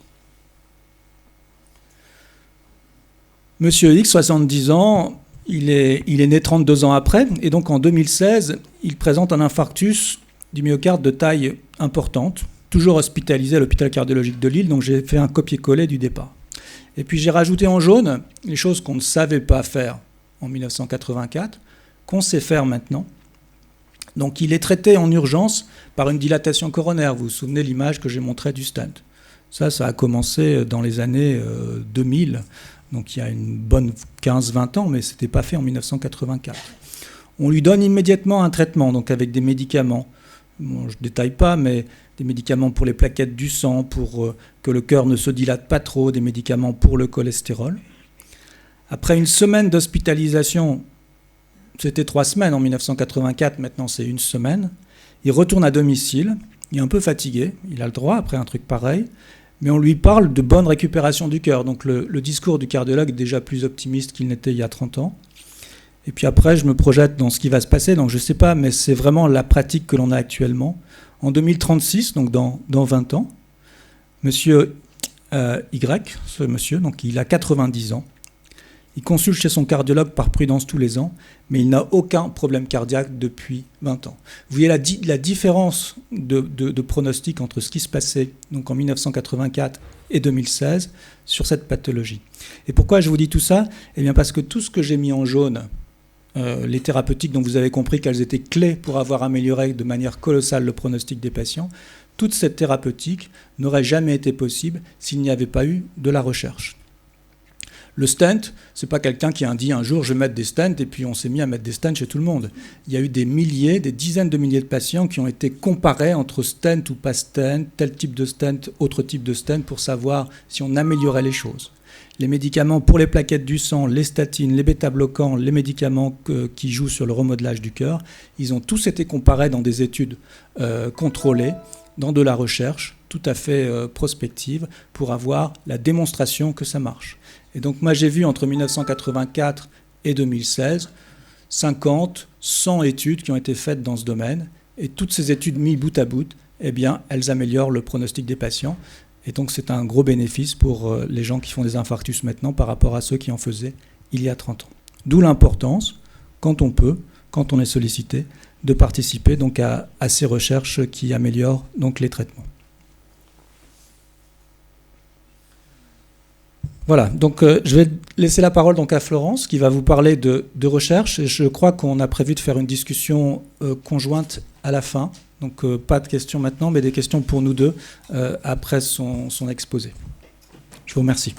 Monsieur X, 70 ans, il est né 32 ans après, et donc en 2016, il présente un infarctus du myocarde de taille importante, toujours hospitalisé à l'hôpital cardiologique de Lille, donc j'ai fait un copier-coller du départ. Et puis j'ai rajouté en jaune les choses qu'on ne savait pas faire en 1984, qu'on sait faire maintenant. Donc il est traité en urgence par une dilatation coronaire. Vous vous souvenez l'image que j'ai montrée du stent. Ça a commencé dans les années 2000, donc il y a une bonne 15-20 ans, mais ce n'était pas fait en 1984. On lui donne immédiatement un traitement, donc avec des médicaments. Bon, je ne détaille pas, mais des médicaments pour les plaquettes du sang, pour que le cœur ne se dilate pas trop, des médicaments pour le cholestérol. Après une semaine d'hospitalisation, c'était 3 semaines en 1984, maintenant c'est 1 semaine, il retourne à domicile, il est un peu fatigué, il a le droit après un truc pareil, mais on lui parle de bonne récupération du cœur. Donc le discours du cardiologue est déjà plus optimiste qu'il n'était il y a 30 ans. Et puis après, je me projette dans ce qui va se passer, donc je ne sais pas, mais c'est vraiment la pratique que l'on a actuellement. En 2036, donc dans 20 ans, monsieur Y, ce monsieur, donc il a 90 ans, il consulte chez son cardiologue par prudence tous les ans, mais il n'a aucun problème cardiaque depuis 20 ans. Vous voyez la différence de pronostic entre ce qui se passait donc en 1984 et 2016 sur cette pathologie. Et pourquoi je vous dis tout ça ? Eh bien parce que tout ce que j'ai mis en jaune, les thérapeutiques dont vous avez compris qu'elles étaient clés pour avoir amélioré de manière colossale le pronostic des patients, toute cette thérapeutique n'aurait jamais été possible s'il n'y avait pas eu de la recherche. Le stent, ce n'est pas quelqu'un qui a dit un jour je vais mettre des stents et puis on s'est mis à mettre des stents chez tout le monde. Il y a eu des dizaines de milliers de patients qui ont été comparés entre stent ou pas stent, tel type de stent, autre type de stent, pour savoir si on améliorait les choses. Les médicaments pour les plaquettes du sang, les statines, les bêta-bloquants, les médicaments qui jouent sur le remodelage du cœur, ils ont tous été comparés dans des études contrôlées, dans de la recherche tout à fait prospective, pour avoir la démonstration que ça marche. Et donc moi j'ai vu entre 1984 et 2016 50, 100 études qui ont été faites dans ce domaine, et toutes ces études mises bout à bout, eh bien, elles améliorent le pronostic des patients. Et donc c'est un gros bénéfice pour les gens qui font des infarctus maintenant par rapport à ceux qui en faisaient il y a 30 ans. D'où l'importance, quand on peut, quand on est sollicité, de participer donc à ces recherches qui améliorent donc les traitements. Voilà, donc je vais laisser la parole donc à Florence qui va vous parler de recherche, et je crois qu'on a prévu de faire une discussion conjointe à la fin. Donc pas de questions maintenant, mais des questions pour nous deux après son exposé. Je vous remercie.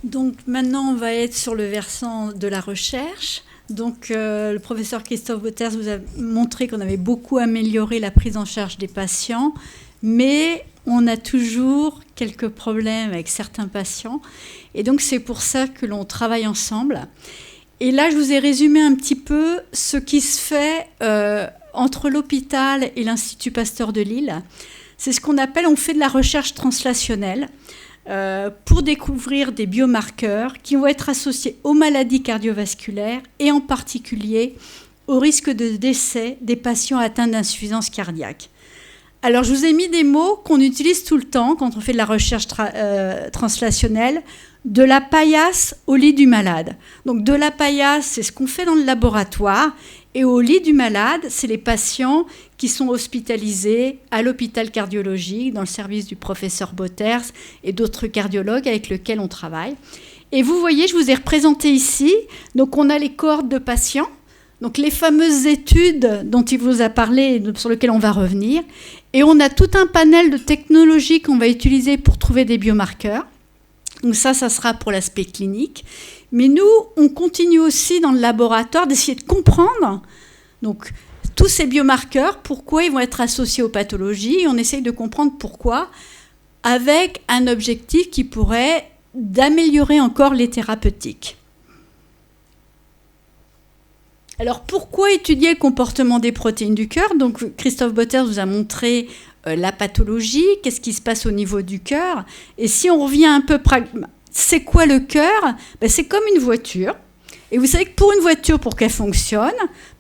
Donc maintenant, on va être sur le versant de la recherche. Donc le professeur Christophe Botters vous a montré qu'on avait beaucoup amélioré la prise en charge des patients, mais on a toujours quelques problèmes avec certains patients. Et donc c'est pour ça que l'on travaille ensemble. Et là, je vous ai résumé un petit peu ce qui se fait entre l'hôpital et l'Institut Pasteur de Lille. C'est ce qu'on appelle, on fait de la recherche translationnelle. Pour découvrir des biomarqueurs qui vont être associés aux maladies cardiovasculaires et en particulier au risque de décès des patients atteints d'insuffisance cardiaque. Alors, je vous ai mis des mots qu'on utilise tout le temps quand on fait de la recherche translationnelle. De la paillasse au lit du malade. Donc, de la paillasse, c'est ce qu'on fait dans le laboratoire. Et au lit du malade, c'est les patients qui sont hospitalisés à l'hôpital cardiologique, dans le service du professeur Boters et d'autres cardiologues avec lesquels on travaille. Et vous voyez, je vous ai représenté ici, donc on a les cohortes de patients, donc les fameuses études dont il vous a parlé, sur lesquelles on va revenir, et on a tout un panel de technologies qu'on va utiliser pour trouver des biomarqueurs. Donc ça sera pour l'aspect clinique. Mais nous, on continue aussi dans le laboratoire d'essayer de comprendre donc, tous ces biomarqueurs, pourquoi ils vont être associés aux pathologies. Et on essaye de comprendre pourquoi, avec un objectif qui pourrait d'améliorer encore les thérapeutiques. Alors, pourquoi étudier le comportement des protéines du cœur ? Donc, Christophe Boters vous a montré la pathologie, qu'est-ce qui se passe au niveau du cœur. Et si on revient un peu c'est quoi le cœur ? C'est comme une voiture. Et vous savez que pour une voiture, pour qu'elle fonctionne,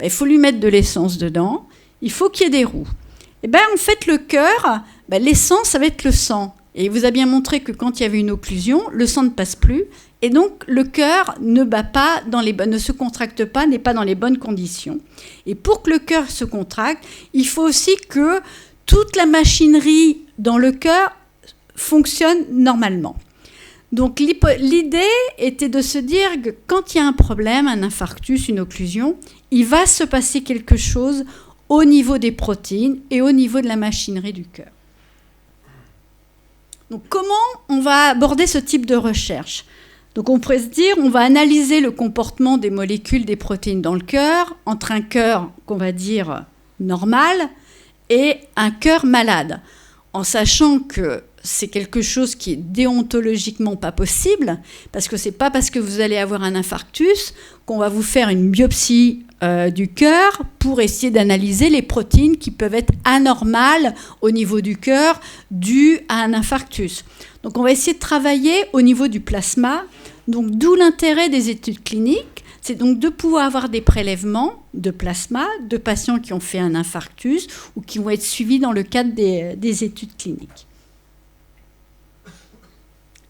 il faut lui mettre de l'essence dedans. Il faut qu'il y ait des roues. Et en fait, le cœur, l'essence, ça va être le sang. Et il vous a bien montré que quand il y avait une occlusion, le sang ne passe plus. Et donc, le cœur ne bat pas ne se contracte pas, n'est pas dans les bonnes conditions. Et pour que le cœur se contracte, il faut aussi que toute la machinerie dans le cœur fonctionne normalement. Donc l'idée était de se dire que quand il y a un problème, un infarctus, une occlusion, il va se passer quelque chose au niveau des protéines et au niveau de la machinerie du cœur. Donc comment on va aborder ce type de recherche ? Donc on pourrait se dire, on va analyser le comportement des molécules des protéines dans le cœur, entre un cœur qu'on va dire normal et un cœur malade, en sachant que c'est quelque chose qui est déontologiquement pas possible, parce que c'est pas parce que vous allez avoir un infarctus qu'on va vous faire une biopsie du cœur pour essayer d'analyser les protéines qui peuvent être anormales au niveau du cœur dues à un infarctus. Donc on va essayer de travailler au niveau du plasma, donc d'où l'intérêt des études cliniques, c'est donc de pouvoir avoir des prélèvements de plasma de patients qui ont fait un infarctus ou qui vont être suivis dans le cadre des études cliniques.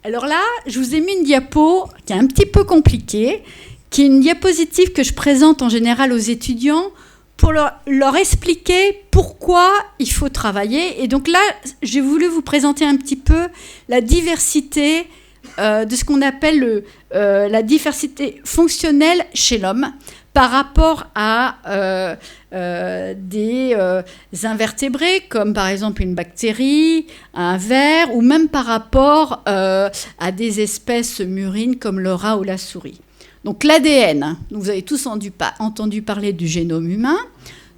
Alors là, je vous ai mis une diapo qui est un petit peu compliquée, qui est une diapositive que je présente en général aux étudiants pour leur expliquer pourquoi il faut travailler. Et donc là, j'ai voulu vous présenter un petit peu la diversité de ce qu'on appelle la diversité fonctionnelle chez l'homme par rapport à des invertébrés, comme par exemple une bactérie, un ver, ou même par rapport à des espèces murines comme le rat ou la souris. Donc l'ADN, vous avez tous entendu parler du génome humain.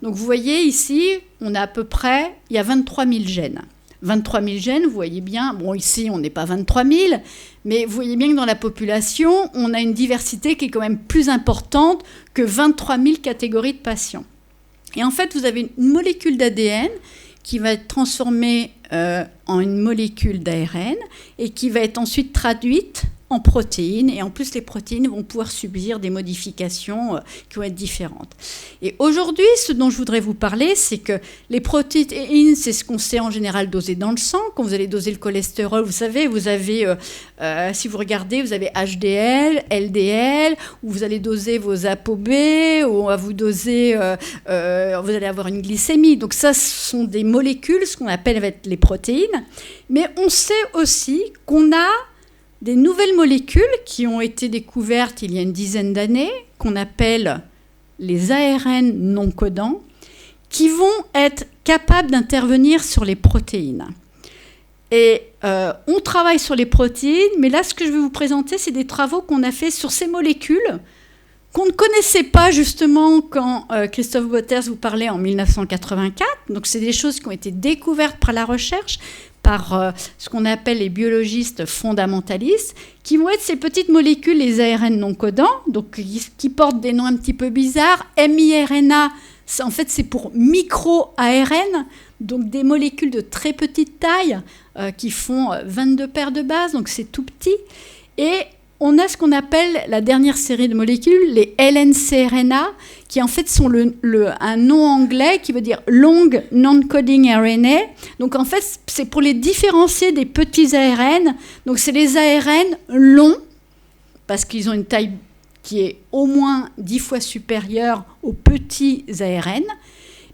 Donc vous voyez ici, on a à peu près, il y a 23 000 gènes. 23 000 gènes, vous voyez bien, bon ici on n'est pas 23 000, mais vous voyez bien que dans la population, on a une diversité qui est quand même plus importante que 23 000 catégories de patients. Et en fait, vous avez une molécule d'ADN qui va être transformée en une molécule d'ARN et qui va être ensuite traduite en protéines, et en plus les protéines vont pouvoir subir des modifications qui vont être différentes. Et aujourd'hui, ce dont je voudrais vous parler, c'est que les protéines, c'est ce qu'on sait en général doser dans le sang. Quand vous allez doser le cholestérol, vous savez, vous avez, si vous regardez, vous avez HDL, LDL, ou vous allez doser vos ApoB, ou on va vous doser, vous allez avoir une glycémie. Donc ça, ce sont des molécules, ce qu'on appelle les protéines. Mais on sait aussi qu'on a des nouvelles molécules qui ont été découvertes il y a une dizaine d'années, qu'on appelle les ARN non codants, qui vont être capables d'intervenir sur les protéines. Et on travaille sur les protéines, mais là, ce que je vais vous présenter, c'est des travaux qu'on a fait sur ces molécules qu'on ne connaissait pas justement quand Christophe Boters vous parlait en 1984. Donc, c'est des choses qui ont été découvertes par la recherche, par ce qu'on appelle les biologistes fondamentalistes, qui vont être ces petites molécules, les ARN non codants, donc qui portent des noms un petit peu bizarres. miRNA, en fait, c'est pour micro-ARN, donc des molécules de très petite taille qui font 22 paires de bases, donc c'est tout petit. Et on a ce qu'on appelle la dernière série de molécules, les LNCRNA, qui en fait sont un nom anglais qui veut dire Long Non-Coding RNA. Donc en fait, c'est pour les différencier des petits ARN. Donc c'est les ARN longs, parce qu'ils ont une taille qui est au moins 10 fois supérieur aux petits ARN,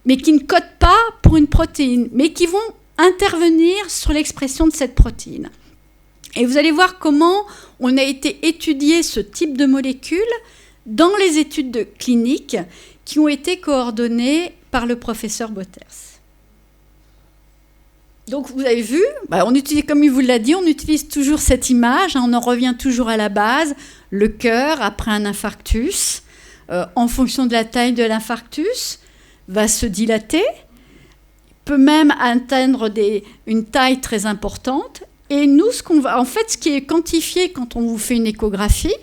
mais qui ne codent pas pour une protéine, mais qui vont intervenir sur l'expression de cette protéine. Et vous allez voir comment on a été étudier ce type de molécules dans les études cliniques qui ont été coordonnées par le professeur Boters. Donc vous avez vu, on utilise, comme il vous l'a dit, on utilise toujours cette image, on en revient toujours à la base, le cœur après un infarctus, en fonction de la taille de l'infarctus, va se dilater, peut même atteindre une taille très importante. Et nous, ce qui est quantifié quand on vous fait une échographie,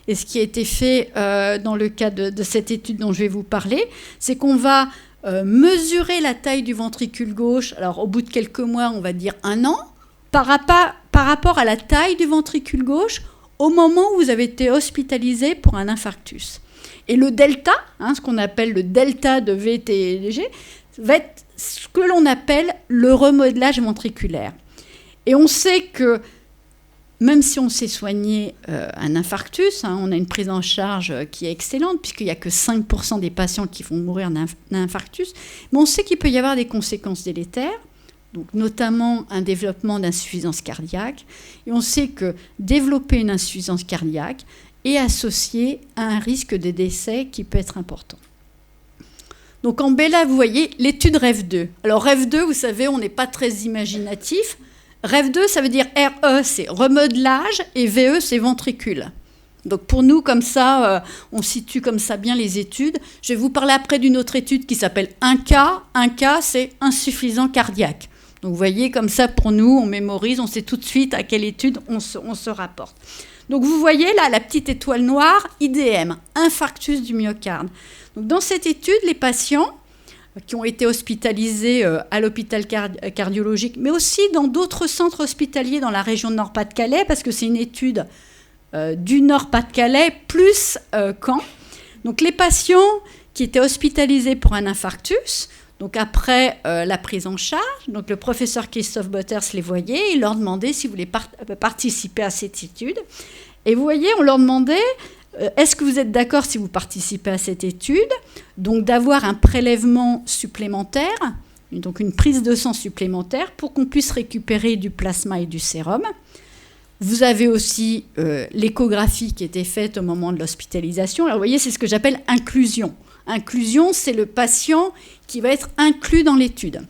et ce qui a été fait dans le cas de cette étude dont je vais vous parler, c'est qu'on va mesurer la taille du ventricule gauche, alors au bout de quelques mois, on va dire 1 an, par rapport à la taille du ventricule gauche au moment où vous avez été hospitalisé pour un infarctus. Et le delta, ce qu'on appelle le delta de VTG, va être ce que l'on appelle le remodelage ventriculaire. Et on sait que même si on sait soigner un infarctus, on a une prise en charge qui est excellente, puisqu'il n'y a que 5% des patients qui vont mourir d'un infarctus, mais on sait qu'il peut y avoir des conséquences délétères, donc notamment un développement d'insuffisance cardiaque. Et on sait que développer une insuffisance cardiaque est associé à un risque de décès qui peut être important. Donc en bas, vous voyez l'étude REV2. Alors REV2, vous savez, on n'est pas très imaginatif. REV2, ça veut dire RE, c'est remodelage, et VE, c'est ventricule. Donc pour nous, comme ça, on situe comme ça bien les études. Je vais vous parler après d'une autre étude qui s'appelle 1K. 1K, c'est insuffisant cardiaque. Donc vous voyez, comme ça, pour nous, on mémorise, on sait tout de suite à quelle étude on se rapporte. Donc vous voyez là, la petite étoile noire, IDM, infarctus du myocarde. Donc dans cette étude, les patients qui ont été hospitalisés à l'hôpital cardiologique, mais aussi dans d'autres centres hospitaliers dans la région de Nord-Pas-de-Calais, parce que c'est une étude du Nord-Pas-de-Calais plus Caen. Donc les patients qui étaient hospitalisés pour un infarctus, donc après la prise en charge, donc le professeur Christophe Boters les voyait, il leur demandait s'ils voulaient participer à cette étude. Et vous voyez, on leur demandait... Est-ce que vous êtes d'accord si vous participez à cette étude, donc d'avoir un prélèvement supplémentaire, donc une prise de sang supplémentaire pour qu'on puisse récupérer du plasma et du sérum. Vous avez aussi l'échographie qui était faite au moment de l'hospitalisation. Alors vous voyez, c'est ce que j'appelle inclusion. Inclusion, c'est le patient qui va être inclus dans l'étude.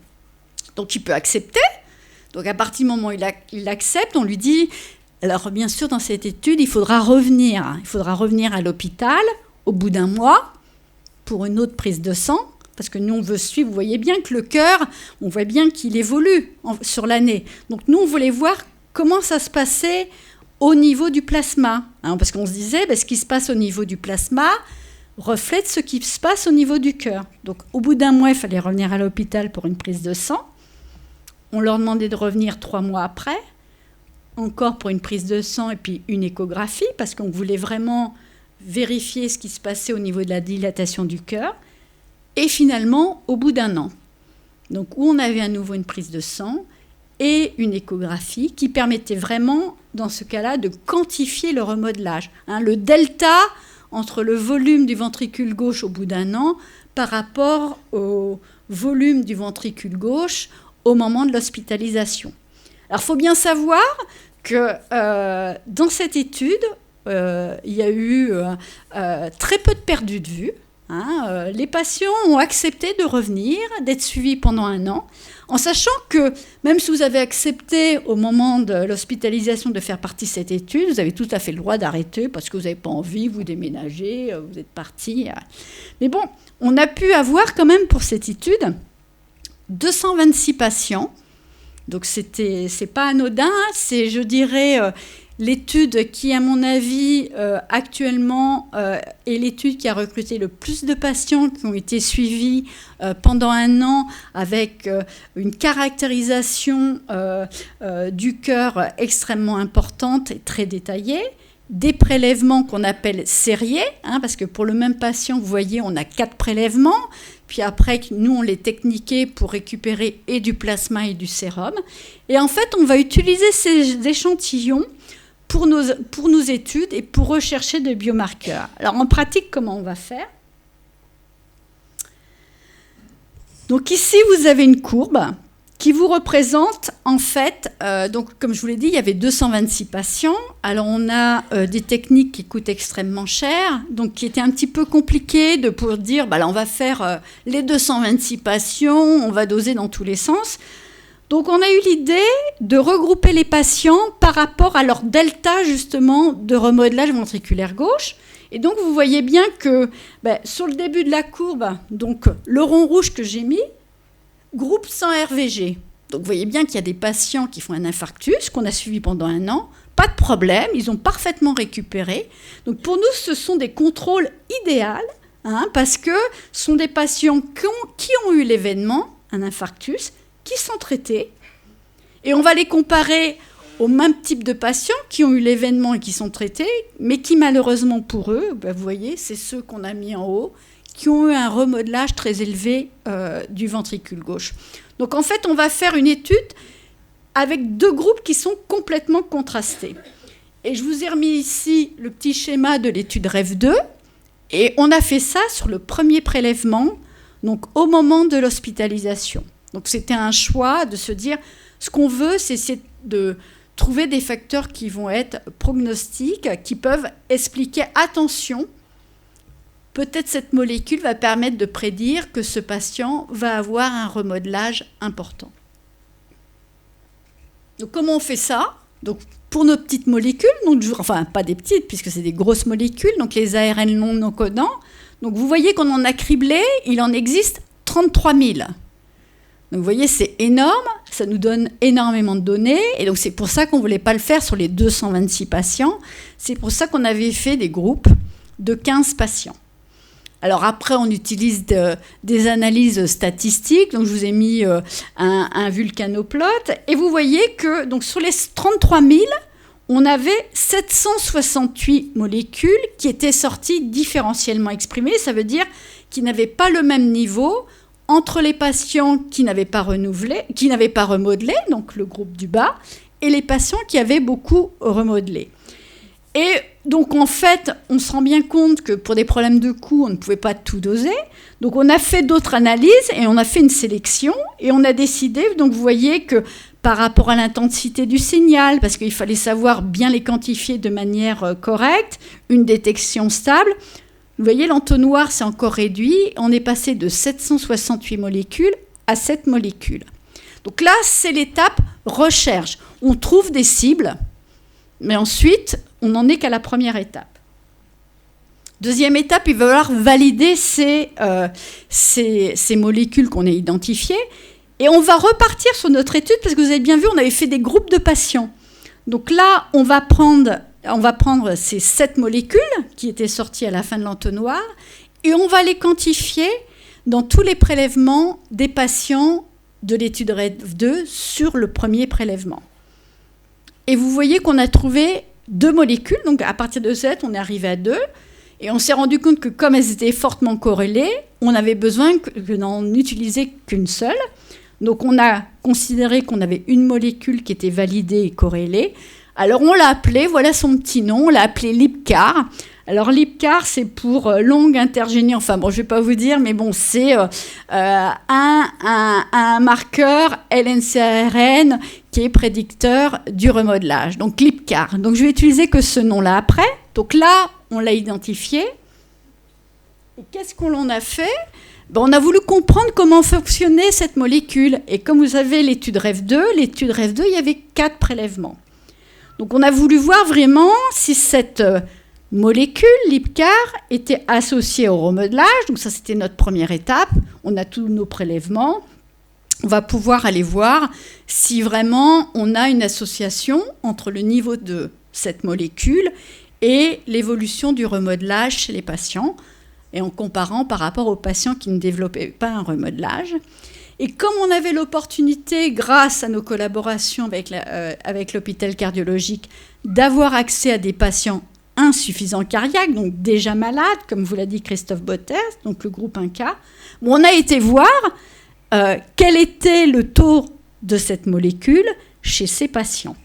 Donc il peut accepter. Donc à partir du moment où il accepte, on lui dit... Alors, bien sûr, dans cette étude, il faudra revenir à l'hôpital au bout d'1 mois pour une autre prise de sang, parce que nous, on veut suivre. Vous voyez bien que le cœur, on voit bien qu'il évolue sur l'année. Donc, nous, on voulait voir comment ça se passait au niveau du plasma. Parce qu'on se disait, ce qui se passe au niveau du plasma reflète ce qui se passe au niveau du cœur. Donc, au bout d'1 mois, il fallait revenir à l'hôpital pour une prise de sang. On leur demandait de revenir 3 mois après, encore pour une prise de sang et puis une échographie, parce qu'on voulait vraiment vérifier ce qui se passait au niveau de la dilatation du cœur. Et finalement, au bout d'1 an, donc où on avait à nouveau une prise de sang et une échographie qui permettait vraiment, dans ce cas-là, de quantifier le remodelage. Le delta entre le volume du ventricule gauche au bout d'1 an par rapport au volume du ventricule gauche au moment de l'hospitalisation. Alors, il faut bien savoir que dans cette étude, il y a eu très peu de perdus de vue. Les patients ont accepté de revenir, d'être suivis pendant 1 an, en sachant que même si vous avez accepté au moment de l'hospitalisation de faire partie de cette étude, vous avez tout à fait le droit d'arrêter parce que vous n'avez pas envie, vous déménagez, vous êtes parti. Mais bon, on a pu avoir quand même pour cette étude 226 patients. Donc c'est pas anodin, c'est, je dirais, l'étude qui, à mon avis, actuellement, est l'étude qui a recruté le plus de patients qui ont été suivis pendant 1 an avec une caractérisation du cœur extrêmement importante et très détaillée, des prélèvements qu'on appelle sériés, parce que pour le même patient, vous voyez, on a 4 prélèvements, puis après, nous, on les techniquait pour récupérer et du plasma et du sérum. Et en fait, on va utiliser ces échantillons pour nos études et pour rechercher des biomarqueurs. Alors en pratique, comment on va faire ? Donc ici, vous avez une courbe qui vous représente, en fait, donc comme je vous l'ai dit, il y avait 226 patients. Alors on a des techniques qui coûtent extrêmement cher, donc qui étaient un petit peu compliquées pour dire, là on va faire les 226 patients, on va doser dans tous les sens. Donc on a eu l'idée de regrouper les patients par rapport à leur delta justement de remodelage ventriculaire gauche. Et donc vous voyez bien que sur le début de la courbe, donc le rond rouge que j'ai mis, groupe sans RVG. Donc vous voyez bien qu'il y a des patients qui font un infarctus, qu'on a suivi pendant 1 an. Pas de problème, ils ont parfaitement récupéré. Donc pour nous, ce sont des contrôles idéaux, parce que ce sont des patients qui ont eu l'événement, un infarctus, qui sont traités. Et on va les comparer au même type de patients qui ont eu l'événement et qui sont traités, mais qui malheureusement pour eux, vous voyez, c'est ceux qu'on a mis en haut, qui ont eu un remodelage très élevé du ventricule gauche. Donc en fait, on va faire une étude avec 2 groupes qui sont complètement contrastés. Et je vous ai remis ici le petit schéma de l'étude REV2, et on a fait ça sur le premier prélèvement, donc au moment de l'hospitalisation. Donc c'était un choix de se dire, ce qu'on veut, c'est essayer de trouver des facteurs qui vont être prognostiques, qui peuvent expliquer, attention, peut-être cette molécule va permettre de prédire que ce patient va avoir un remodelage important. Donc comment on fait ça ? Donc pour nos petites molécules, enfin pas des petites puisque c'est des grosses molécules, donc les ARN non codants. Donc vous voyez qu'on en a criblé, il en existe 33 000. Donc vous voyez, c'est énorme, ça nous donne énormément de données, et donc c'est pour ça qu'on ne voulait pas le faire sur les 226 patients, c'est pour ça qu'on avait fait des groupes de 15 patients. Alors après, on utilise des analyses statistiques, donc je vous ai mis un vulcanoplot, et vous voyez que donc, sur les 33 000, on avait 768 molécules qui étaient sorties différentiellement exprimées, ça veut dire qu'ils n'avaient pas le même niveau entre les patients qui n'avaient pas remodelé, donc le groupe du bas, et les patients qui avaient beaucoup remodelé. Et donc, en fait, on se rend bien compte que pour des problèmes de coût, on ne pouvait pas tout doser. Donc, on a fait d'autres analyses et on a fait une sélection. Et on a décidé, donc vous voyez que par rapport à l'intensité du signal, parce qu'il fallait savoir bien les quantifier de manière correcte, une détection stable, vous voyez, l'entonnoir s'est encore réduit. On est passé de 768 molécules à 7 molécules. Donc là, c'est l'étape recherche. On trouve des cibles, mais ensuite, on n'en est qu'à la première étape. Deuxième étape, il va falloir valider ces molécules qu'on a identifiées. Et on va repartir sur notre étude, parce que vous avez bien vu, on avait fait des groupes de patients. Donc là, on va prendre ces 7 molécules qui étaient sorties à la fin de l'entonnoir, et on va les quantifier dans tous les prélèvements des patients de l'étude REV2 sur le premier prélèvement. Et vous voyez qu'on a trouvé 2 molécules, donc à partir de 7, on est arrivé à 2, et on s'est rendu compte que comme elles étaient fortement corrélées, on avait besoin que n'en utiliser qu'une seule. Donc on a considéré qu'on avait une molécule qui était validée et corrélée. Alors on l'a appelée, voilà son petit nom, on l'a appelée LIPCAR. Alors LIPCAR, c'est pour longue intergénie, enfin bon, je ne vais pas vous dire, mais bon, c'est un marqueur LNCRN qui est prédicteur du remodelage, donc LIPCAR. Donc je vais utiliser que ce nom-là après. Donc là, on l'a identifié. Et qu'est-ce qu'on en a fait ? On a voulu comprendre comment fonctionnait cette molécule. Et comme vous savez, l'étude REV2, il y avait 4 prélèvements. Donc on a voulu voir vraiment si cette molécule, LIPCAR, était associée au remodelage. Donc ça, c'était notre première étape. On a tous nos prélèvements. On va pouvoir aller voir si vraiment on a une association entre le niveau de cette molécule et l'évolution du remodelage chez les patients, et en comparant par rapport aux patients qui ne développaient pas un remodelage. Et comme on avait l'opportunité, grâce à nos collaborations avec l'hôpital cardiologique, d'avoir accès à des patients insuffisants cardiaques, donc déjà malades, comme vous l'a dit Christophe Botters, donc le groupe 1K, on a été voir quel était le taux de cette molécule chez ces patients.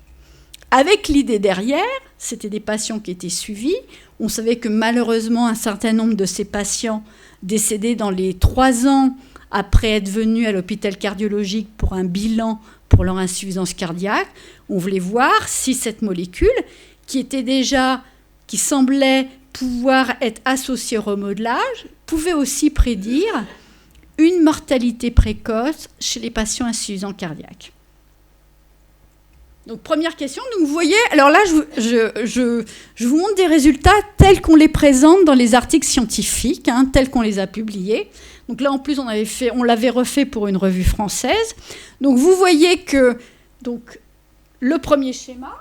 avec l'idée derrière, c'était des patients qui étaient suivis. On savait que malheureusement, un certain nombre de ces patients décédaient dans les 3 ans après être venus à l'hôpital cardiologique pour un bilan pour leur insuffisance cardiaque. On voulait voir si cette molécule, qui semblait pouvoir être associée au remodelage, pouvait aussi prédire une mortalité précoce chez les patients insuffisants cardiaques. Donc, première question. Donc, vous voyez, alors là, je vous montre des résultats tels qu'on les présente dans les articles scientifiques, tels qu'on les a publiés. Donc là, en plus, on l'avait refait pour une revue française. Donc, vous voyez que le premier schéma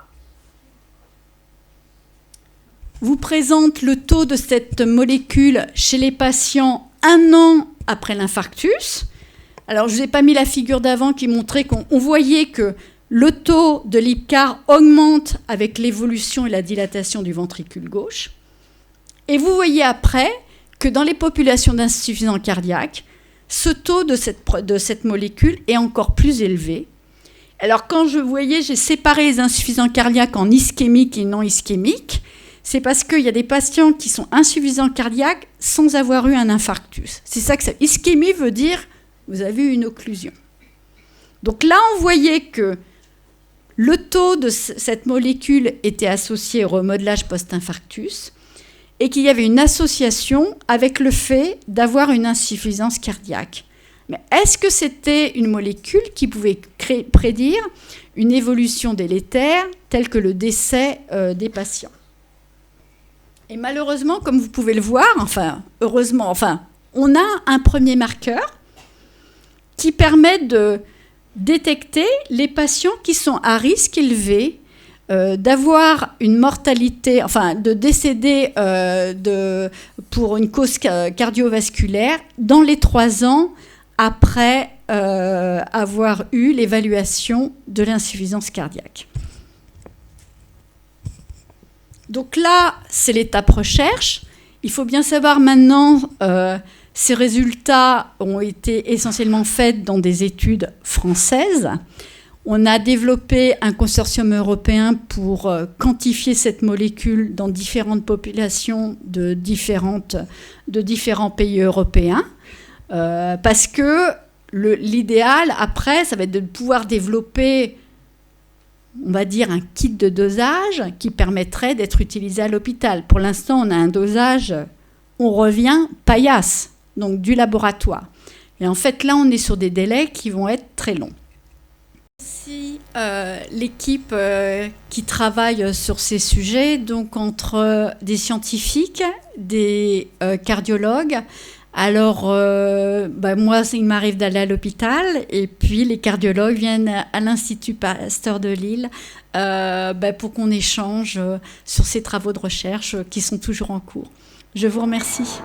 vous présente le taux de cette molécule chez les patients 1 an après l'infarctus. Alors, je ne vous ai pas mis la figure d'avant qui montrait qu'on voyait que le taux de l'IPCAR augmente avec l'évolution et la dilatation du ventricule gauche. Et vous voyez après que dans les populations d'insuffisance cardiaque, ce taux de cette molécule est encore plus élevé. Alors, quand j'ai séparé les insuffisants cardiaques en ischémiques et non ischémiques, c'est parce qu'il y a des patients qui sont insuffisants cardiaques sans avoir eu un infarctus. C'est ça que ça. Ischémie veut dire vous avez eu une occlusion. Donc là, on voyait que le taux de cette molécule était associé au remodelage post-infarctus et qu'il y avait une association avec le fait d'avoir une insuffisance cardiaque. Mais est-ce que c'était une molécule qui pouvait prédire une évolution délétère telle que le décès des patients? Et malheureusement, comme vous pouvez le voir, on a un premier marqueur qui permet de détecter les patients qui sont à risque élevé d'avoir une mortalité, de décéder pour une cause cardiovasculaire dans les 3 ans après avoir eu l'évaluation de l'insuffisance cardiaque. Donc là, c'est l'étape recherche. Il faut bien savoir maintenant, ces résultats ont été essentiellement faits dans des études françaises. On a développé un consortium européen pour quantifier cette molécule dans différentes populations de différents pays européens. Parce que l'idéal, après, ça va être de pouvoir développer, on va dire, un kit de dosage qui permettrait d'être utilisé à l'hôpital. Pour l'instant, on a un dosage, on revient paillasse, donc du laboratoire. Et en fait, là, on est sur des délais qui vont être très longs. Si l'équipe qui travaille sur ces sujets, donc entre des scientifiques, des cardiologues, alors moi, il m'arrive d'aller à l'hôpital et puis les cardiologues viennent à l'Institut Pasteur de Lille pour qu'on échange sur ces travaux de recherche qui sont toujours en cours. Je vous remercie.